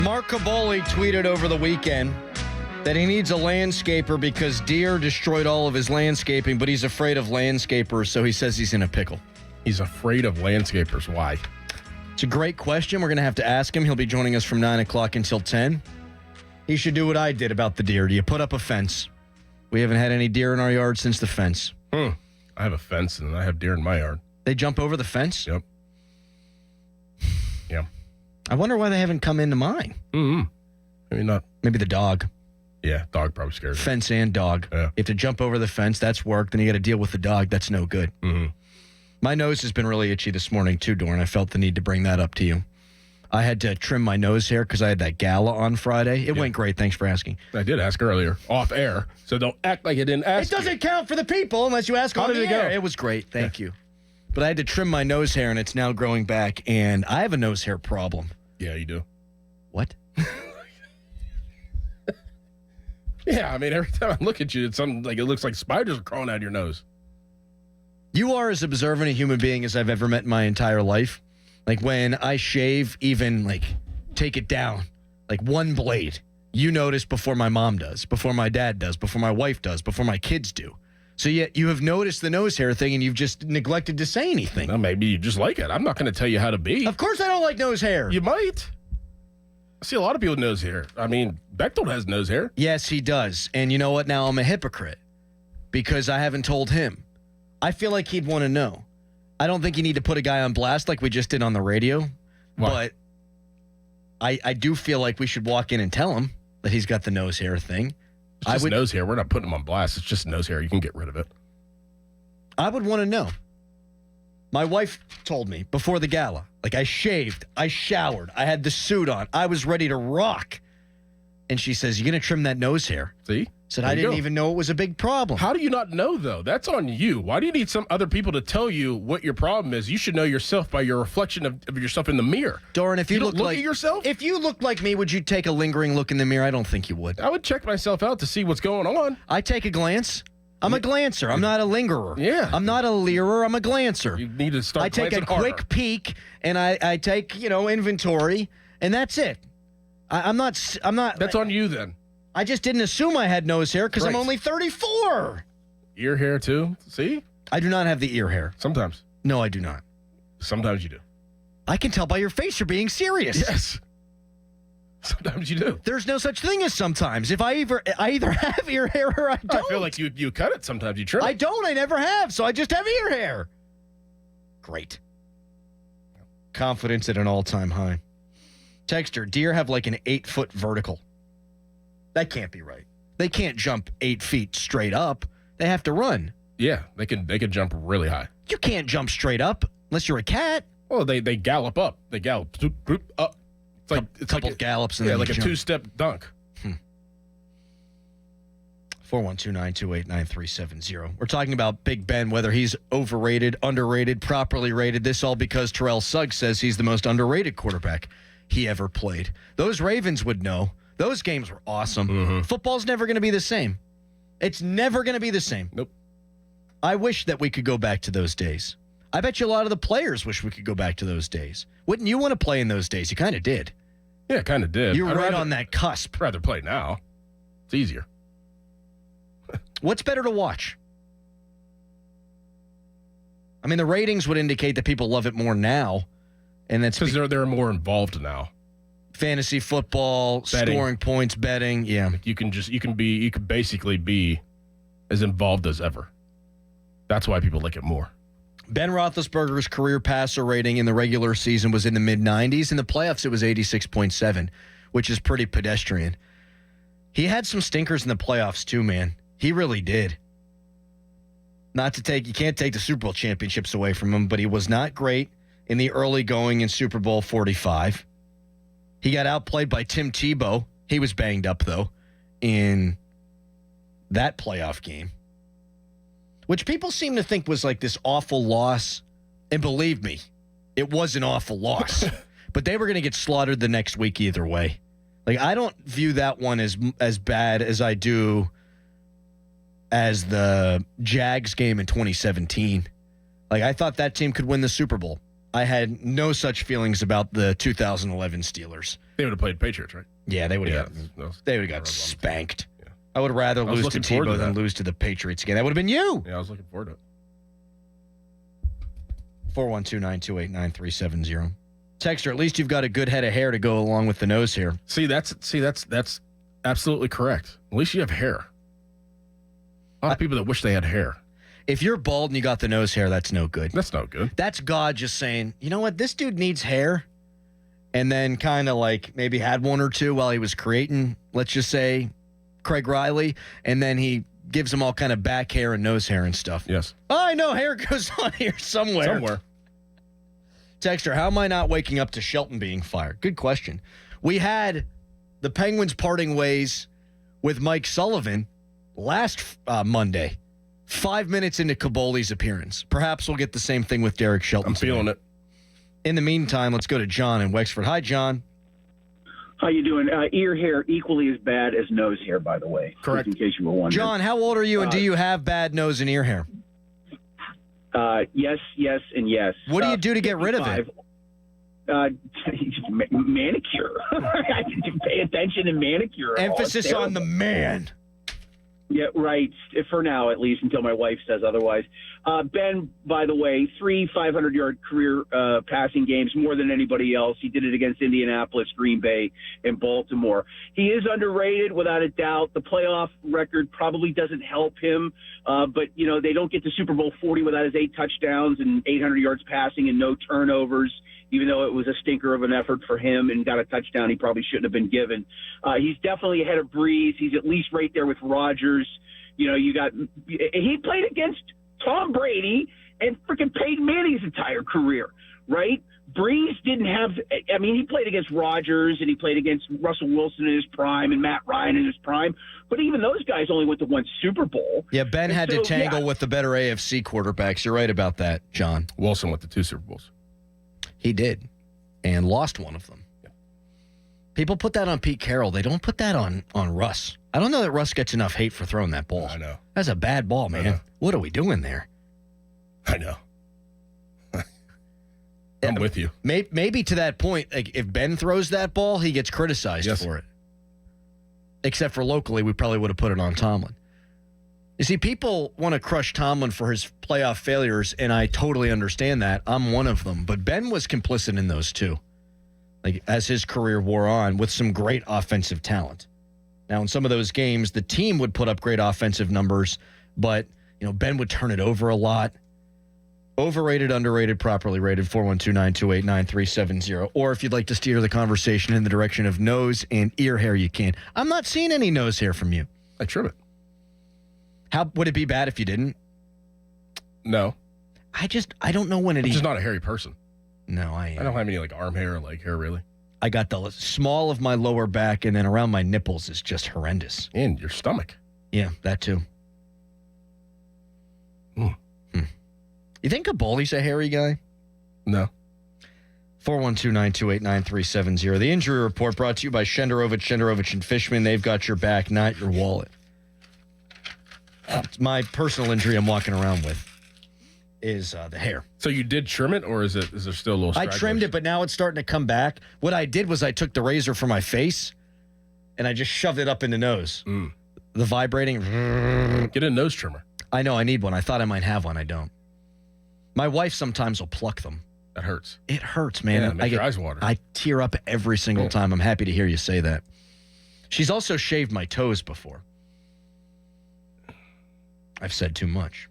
Mark Caboli tweeted over the weekend that he needs a landscaper because deer destroyed all of his landscaping, but he's afraid of landscapers, so he says he's in a pickle. He's afraid of landscapers. Why? It's a great question. We're going to have to ask him. He'll be joining us from 9 o'clock until 10. He should do what I did about the deer. Do you put up a fence? We haven't had any deer in our yard since the fence. I have a fence, and I have deer in my yard. They jump over the fence? Yep. Yeah. I wonder why they haven't come into mine. Maybe not. Maybe the dog. Yeah, dog probably scares me. Fence and dog. Yeah. You have to jump over the fence. That's work. Then you got to deal with the dog. That's no good. My nose has been really itchy this morning, too, Dorin. I felt the need to bring that up to you. I had to trim my nose hair because I had that gala on Friday. It went great. Thanks for asking. I did ask earlier, off air, so don't act like I didn't ask. It doesn't count for the people unless you ask on the air. It was great. Thank you. But I had to trim my nose hair, and it's now growing back, and I have a nose hair problem. Yeah, you do. What? Yeah, I mean, every time I look at you, it's something like it looks like spiders are crawling out of your nose. You are as observant a human being as I've ever met in my entire life. Like when I shave, even like take it down, like one blade, you notice before my mom does, before my dad does, before my wife does, before my kids do. So yet you have noticed the nose hair thing and you've just neglected to say anything. Well, maybe you just like it. I'm not going to tell you how to be. Of course I don't like nose hair. You might. I see a lot of people with nose hair. I mean, Bechtold has nose hair. Yes, he does. And you know what? Now I'm a hypocrite because I haven't told him. I feel like he'd want to know. I don't think you need to put a guy on blast like we just did on the radio. What? But I do feel like we should walk in and tell him that he's got the nose hair thing. It's just nose hair. We're not putting him on blast. It's just nose hair. You can get rid of it. I would want to know. My wife told me before the gala, like I shaved, I showered, I had the suit on, I was ready to rock. And she says, "You going to trim that nose hair?" See? Said, I didn't even know it was a big problem. How do you not know, though? That's on you. Why do you need some other people to tell you what your problem is? You should know yourself by your reflection of yourself in the mirror. Dorin, if you don't look at yourself? If you looked like me, would you take a lingering look in the mirror? I don't think you would. I would check myself out to see what's going on. I take a glance. I'm a glancer. I'm not a lingerer. Yeah. I'm not a leerer. I'm a glancer. You need to start I take a quick peek, and I take, inventory, and that's it. I'm not. That's on you, then. I just didn't assume I had nose hair because I'm Right. only 34. Ear hair, too. See? I do not have the ear hair. Sometimes. No, I do not. Sometimes you do. I can tell by your face you're being serious. Yes. Sometimes you do. There's no such thing as sometimes. If I either have ear hair or I don't. I feel like you cut it. Sometimes you trim it. I don't. I never have. So I just have ear hair. Great. Confidence at an all-time high. Texter, deer have like an 8-foot vertical. That can't be right. They can't jump 8 feet straight up. They have to run. Yeah, they can jump really high. You can't jump straight up unless you're a cat. Well, they gallop up. They gallop up. It's like A couple gallops and yeah, then like a jump. 2-step dunk. 412-928-9370. We're talking about Big Ben, whether he's overrated, underrated, properly rated. This all because Terrell Suggs says he's the most underrated quarterback he ever played. Those Ravens would know. Those games were awesome. Football's never going to be the same. It's never going to be the same. Nope. I wish that we could go back to those days. I bet you a lot of the players wish we could go back to those days. Wouldn't you want to play in those days? You kind of did. Yeah, kind of did. You were right on that cusp. I'd rather play now. It's easier. What's better to watch? I mean, the ratings would indicate that people love it more now, and that's because they're more involved now. Fantasy football, Betting. scoring points, betting. Yeah, You can basically be as involved as ever. That's why people like it more. Ben Roethlisberger's career passer rating in the regular season was in the mid-90s. In the playoffs, it was 86.7, which is pretty pedestrian. He had some stinkers in the playoffs too, man. He really did. You can't take the Super Bowl championships away from him, but he was not great in the early going in Super Bowl 45. He got outplayed by Tim Tebow. He was banged up, though, in that playoff game, which people seem to think was like this awful loss. And believe me, it was an awful loss. But they were going to get slaughtered the next week either way. Like, I don't view that one as bad as I do as the Jags game in 2017. Like, I thought that team could win the Super Bowl. I had no such feelings about the 2011 Steelers. They would have played Patriots, right? Yeah, they would have got spanked. Yeah. I would rather lose to Tebow than lose to the Patriots again. That would have been you. Yeah, I was looking forward to it. 412-928-9370. Texter, at least you've got a good head of hair to go along with the nose hair. That's absolutely correct. At least you have hair. A lot of people that wish they had hair. If you're bald and you got the nose hair, that's no good. That's no good. That's God just saying, you know what, this dude needs hair. And then kind of like maybe had one or two while he was creating, let's just say, Craig Riley. And then he gives him all kind of back hair and nose hair and stuff. Yes. Oh, I know hair goes on here somewhere. Texter, how am I not waking up to Shelton being fired? Good question. We had the Penguins parting ways with Mike Sullivan last Monday, 5 minutes into Caboli's appearance. Perhaps we'll get the same thing with Derek Shelton. I'm feeling it. In the meantime, let's go to John in Wexford. Hi, John. How you doing? Ear hair equally as bad as nose hair, by the way. Correct. In case you were wondering. John, how old are you, and do you have bad nose and ear hair? Yes, and yes. What do you do to get rid of it? Manicure. I pay attention and manicure. Emphasis on the man. Yeah, right. For now, at least, until my wife says otherwise. Ben, by the way, 3 500-yard career passing games, more than anybody else. He did it against Indianapolis, Green Bay, and Baltimore. He is underrated, without a doubt. The playoff record probably doesn't help him. But, you know, they don't get to Super Bowl 40 without his 8 touchdowns and 800 yards passing and no turnovers, even though it was a stinker of an effort for him and got a touchdown he probably shouldn't have been given. He's definitely ahead of Breeze. He's at least right there with Rodgers. You know, he played against Tom Brady and freaking Peyton Manning's entire career, right? Breeze didn't have – I mean, he played against Rodgers and he played against Russell Wilson in his prime and Matt Ryan in his prime. But even those guys only went to one Super Bowl. Yeah, Ben had to tangle with the better AFC quarterbacks. You're right about that, John. Wilson went to 2 Super Bowls. He did, and lost one of them. Yeah. People put that on Pete Carroll. They don't put that on Russ. I don't know that Russ gets enough hate for throwing that ball. I know. That's a bad ball, man. What are we doing there? I know. I'm with you. Maybe to that point, like if Ben throws that ball, he gets criticized for it. Except for locally, we probably would have put it on Tomlin. You see, people want to crush Tomlin for his playoff failures, and I totally understand that. I'm one of them. But Ben was complicit in those too, like as his career wore on, with some great offensive talent. Now, in some of those games, the team would put up great offensive numbers, but you know Ben would turn it over a lot. Overrated, underrated, properly rated, 412-928-9370. Or if you'd like to steer the conversation in the direction of nose and ear hair, you can. I'm not seeing any nose hair from you. I trim it. How would it be bad if you didn't? No. I don't know when it is. I'm just not a hairy person. No, I don't have any like arm hair or leg hair, really. I got the small of my lower back, and then around my nipples is just horrendous. And your stomach. Yeah, that too. You think Caboli's a hairy guy? No. 412-928-9370. The injury report brought to you by Shenderovich and Fishman. They've got your back, not your wallet. It's my personal injury I'm walking around with is the hair. So you did trim it, or is there still a little stragglers? I trimmed it, but now it's starting to come back. What I did was I took the razor from my face, and I just shoved it up in the nose. The vibrating. Get a nose trimmer. I know, I need one. I thought I might have one. I don't. My wife sometimes will pluck them. That hurts. It hurts, man. Yeah, it makes your eyes water. I tear up every single time. I'm happy to hear you say that. She's also shaved my toes before. I've said too much.